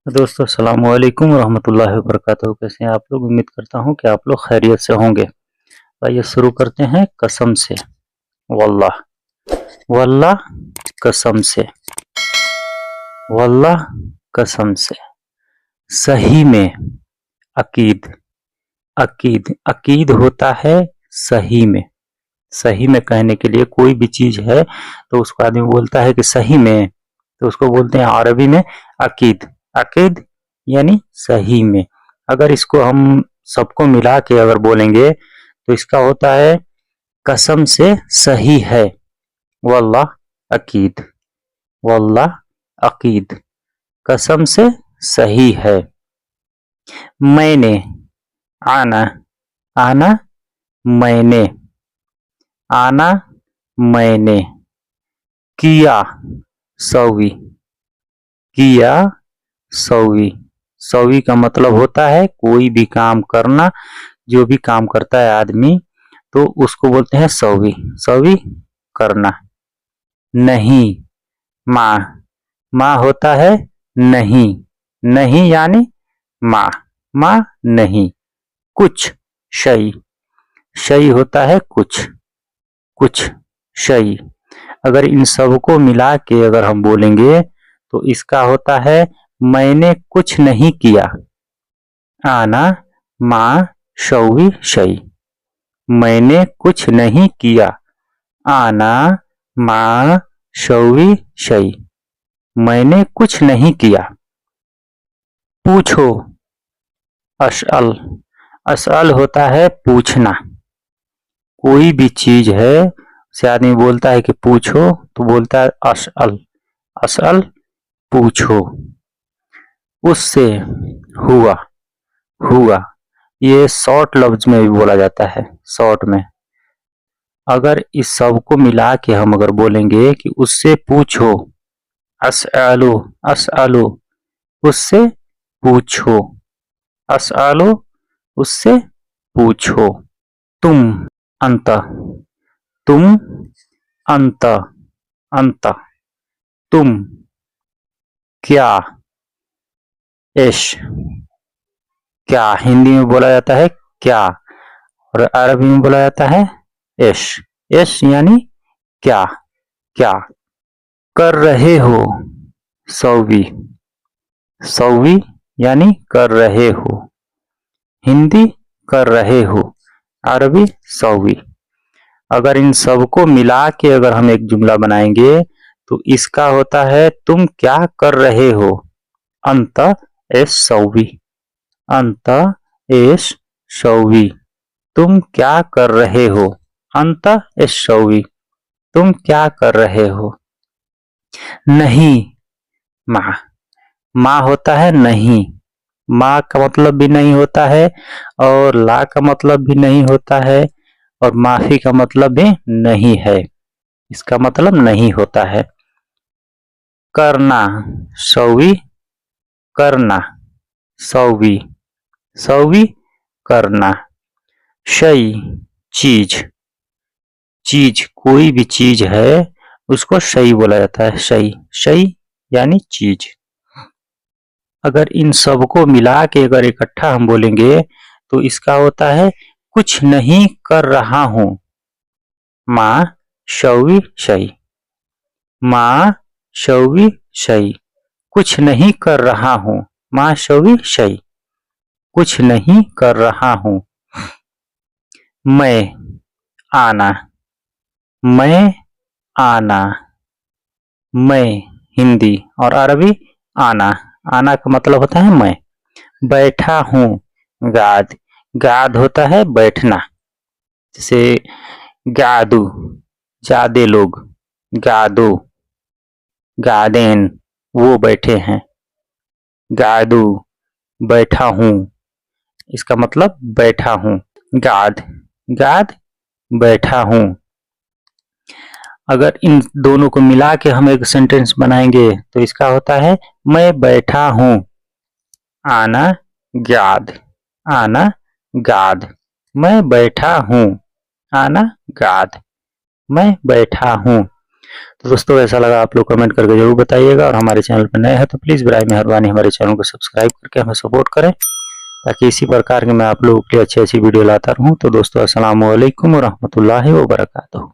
दोस्तों अस्सलाम वालेकुम रहमतुल्लाहि व बरकातहू। कैसे हैं आप लोग? उम्मीद करता हूँ कि आप लोग खैरियत से होंगे। आइए शुरू करते हैं कसम से। वल्लाह, वल्लाह कसम से, वल्लाह कसम से, सही में, अकीद, अकीद, अकीद होता है सही में। सही में कहने के लिए कोई भी चीज है तो उसको आदमी बोलता है कि सही में, तो उसको बोलते हैं अरबी में अकीद। अकीद यानी सही में। अगर इसको हम सबको मिला के अगर बोलेंगे तो इसका होता है कसम से सही है। वल्लाह अकीद, वल्लाह अकीद, कसम से सही है। मैंने, आना, आना मैंने, आना मैंने, किया सौवी, किया सौवी। सौवी का मतलब होता है कोई भी काम करना। जो भी काम करता है आदमी तो उसको बोलते हैं सौवी, सौवी करना। नहीं, माँ, माँ होता है नहीं, नहीं यानी माँ, माँ नहीं। कुछ, शई, शई होता है कुछ, कुछ शई। अगर इन सबको मिला के अगर हम बोलेंगे तो इसका होता है मैंने कुछ नहीं किया। आना माँ शौवी शई, मैंने कुछ नहीं किया। आना माँ शौवी शई, मैंने कुछ नहीं किया। पूछो, असअल, असअल होता है पूछना। कोई भी चीज है से आदमी बोलता है कि पूछो तो बोलता है असअल, असअल पूछो। उससे, हुआ, हुआ, ये शॉर्ट लफ्ज में भी बोला जाता है, शॉर्ट में। अगर इस सब को मिला के हम अगर बोलेंगे कि उससे पूछो, असअलु, असअलु, उससे पूछो, असअलु, उससे पूछो। तुम, अंत, तुम, अंत, अंत, तुम। क्या, एश, क्या हिंदी में बोला जाता है क्या, और अरबी में बोला जाता है एश। एश यानी क्या, क्या। कर रहे हो, सौवी, सौवी यानी कर रहे हो। हिंदी कर रहे हो, अरबी सौवी। अगर इन सबको मिला के अगर हम एक जुमला बनाएंगे तो इसका होता है तुम क्या कर रहे हो। अंत एस सौवी, अंत एस सौवी, तुम क्या कर रहे हो। अंत एस सौवी, तुम क्या कर रहे हो। नहीं, माँ, माँ होता है नहीं। माँ का मतलब भी नहीं होता है और ला का मतलब भी नहीं होता है और माफी का मतलब भी नहीं है। इसका मतलब नहीं होता है। करना, सौवी, करना, सौवी, सौवी करना। शई, चीज, चीज कोई भी चीज है उसको शई बोला जाता है। शई, शई यानी चीज। अगर इन सबको मिला के अगर इकट्ठा हम बोलेंगे तो इसका होता है कुछ नहीं कर रहा हूं। माँ शौवी शई, माँ शौवी शई, कुछ नहीं कर रहा हूं। माँ शौवी शई, कुछ नहीं कर रहा हूं। मैं, आना, मैं आना, मैं हिंदी और अरबी आना। आना का मतलब होता है मैं। बैठा हूँ, गाद, गाद होता है बैठना। जैसे गादू, ज्यादे लोग, गादो, गादेन, वो बैठे हैं। गादू, बैठा हूँ, इसका मतलब बैठा हूँ। गाद, गाद बैठा हूँ। अगर इन दोनों को मिला के हम एक सेंटेंस बनाएंगे तो इसका होता है मैं बैठा हूँ। आना गाद, आना गाद, मैं बैठा हूँ। आना गाद, मैं बैठा हूँ। तो दोस्तों ऐसा लगा आप लोग कमेंट करके जरूर बताइएगा, और हमारे चैनल पर नए हैं तो प्लीज़ बराए मेहरबानी हमारे चैनल को सब्सक्राइब करके हमें सपोर्ट करें, ताकि इसी प्रकार के मैं आप लोगों के लिए अच्छी अच्छी वीडियो लाता रहूं। तो दोस्तों अस्सलाम वालेकुम व रहमतुल्लाहि व बरकातुहू।